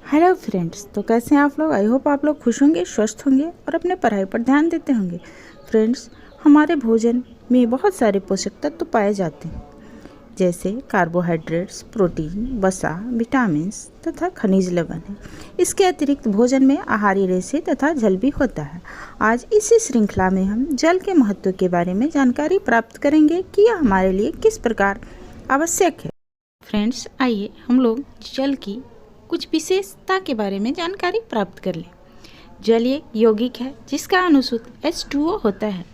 Hello friends, तो कैसे हैं आप लोग। आई होप आप लोग खुश होंगे, स्वस्थ होंगे और अपने पढ़ाई पर ध्यान देते होंगे। फ्रेंड्स, हमारे भोजन में बहुत सारे पोषक तत्व पाए जाते हैं, जैसे कार्बोहाइड्रेट्स, प्रोटीन, वसा, विटामिन्स तथा खनिज लवण है। इसके अतिरिक्त भोजन में आहारी रेशे तथा जल भी होता है। आज इसी श्रृंखला में हम जल के महत्व के बारे में जानकारी प्राप्त करेंगे कि यह हमारे लिए किस प्रकार आवश्यक है। फ्रेंड्स, आइए हम लोग जल की कुछ विशेषता के बारे में जानकारी प्राप्त कर लें। जल एक यौगिक है जिसका अनुसूत्र H2O होता है।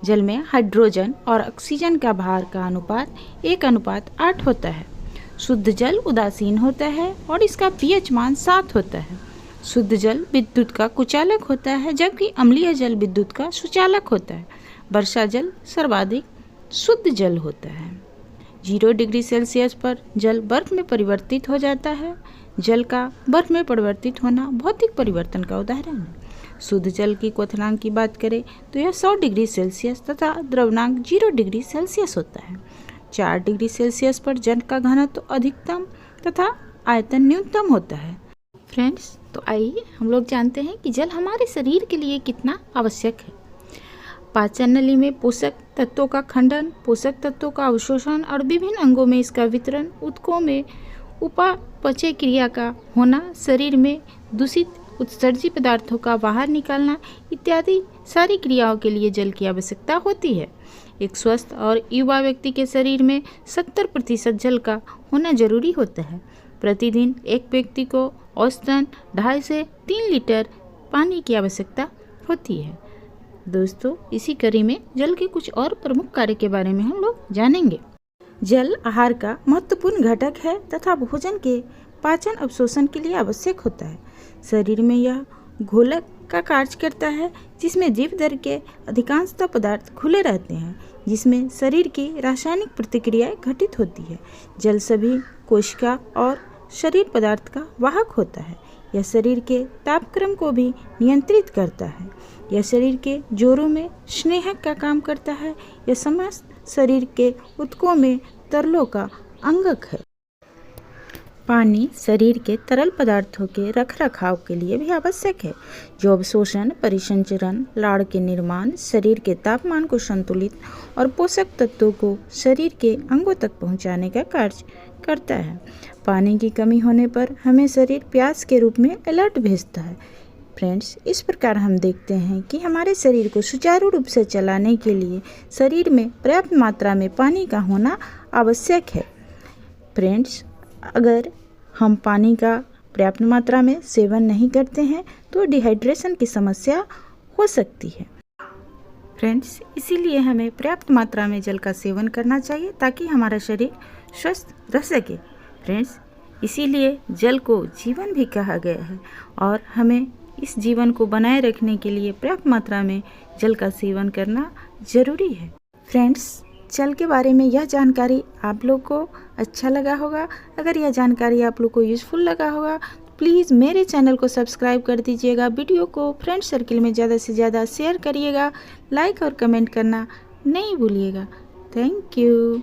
जल में हाइड्रोजन और ऑक्सीजन का भार का अनुपात 1:8 होता है। शुद्ध जल उदासीन होता है और इसका pH मान 7 होता है। शुद्ध जल विद्युत का कुचालक होता है, जबकि अम्लीय जल विद्युत का सुचालक होता है। वर्षा जल सर्वाधिक शुद्ध जल होता है। 0 डिग्री सेल्सियस पर जल बर्फ में परिवर्तित हो जाता है। जल का बर्फ में परिवर्तित होना भौतिक परिवर्तन का उदाहरण है। शुद्ध जल की क्वथनांक की बात करें तो यह 100 डिग्री सेल्सियस तथा द्रवनांक 0 डिग्री सेल्सियस होता है। 4 डिग्री सेल्सियस पर जल का घनत्व अधिकतम तथा आयतन न्यूनतम होता है। फ्रेंड्स, तो आइए हम लोग जानते हैं कि जल हमारे शरीर के लिए कितना आवश्यक है। पाचन नली में पोषक तत्वों का खंडन, पोषक तत्वों का अवशोषण और विभिन्न अंगों में इसका वितरण, ऊतकों में उपापचय क्रिया का होना, शरीर में दूषित उत्सर्जी पदार्थों का बाहर निकालना इत्यादि सारी क्रियाओं के लिए जल की आवश्यकता होती है। एक स्वस्थ और युवा व्यक्ति के शरीर में 70% जल का होना जरूरी होता है। प्रतिदिन एक व्यक्ति को औसतन 2.5 से 3 लीटर पानी की आवश्यकता होती है। दोस्तों, इसी कड़ी में जल के कुछ और प्रमुख कार्य के बारे में हम लोग जानेंगे। जल आहार का महत्वपूर्ण घटक है तथा भोजन के पाचन अवशोषण के लिए आवश्यक होता है। शरीर में यह घोलक का कार्य करता है, जिसमें जीवदर के अधिकांशतः पदार्थ खुले रहते हैं, जिसमें शरीर की रासायनिक प्रतिक्रियाएं घटित होती है। जल सभी कोशिका और शरीर पदार्थ का वाहक होता है। यह शरीर के तापक्रम को भी नियंत्रित करता है। यह शरीर के जोड़ों में स्नेहक का काम करता है। यह समस्त शरीर के ऊतकों में तरलों का अंगक है। पानी शरीर के तरल पदार्थों के रखरखाव के लिए भी आवश्यक है, जो अवशोषण, परिसंचरण, लाड़ के निर्माण, शरीर के तापमान को संतुलित और पोषक तत्वों को शरीर के अंगों तक पहुंचाने का कार्य करता है। पानी की कमी होने पर हमें शरीर प्यास के रूप में अलर्ट भेजता है। फ्रेंड्स, इस प्रकार हम देखते हैं कि हमारे शरीर को सुचारू रूप से चलाने के लिए शरीर में पर्याप्त मात्रा में पानी का होना आवश्यक है। फ्रेंड्स, अगर हम पानी का पर्याप्त मात्रा में सेवन नहीं करते हैं तो डिहाइड्रेशन की समस्या हो सकती है। फ्रेंड्स, इसीलिए हमें पर्याप्त मात्रा में जल का सेवन करना चाहिए ताकि हमारा शरीर स्वस्थ रह सके। फ्रेंड्स, इसीलिए जल को जीवन भी कहा गया है और हमें इस जीवन को बनाए रखने के लिए पर्याप्त मात्रा में जल का सेवन करना जरूरी है। फ्रेंड्स, जल के बारे में यह जानकारी आप लोग को अच्छा लगा होगा। अगर यह जानकारी आप लोग को यूज़फुल लगा होगा तो प्लीज़ मेरे चैनल को सब्सक्राइब कर दीजिएगा। वीडियो को फ्रेंड सर्किल में ज़्यादा से ज़्यादा शेयर करिएगा। लाइक और कमेंट करना नहीं भूलिएगा। Thank you.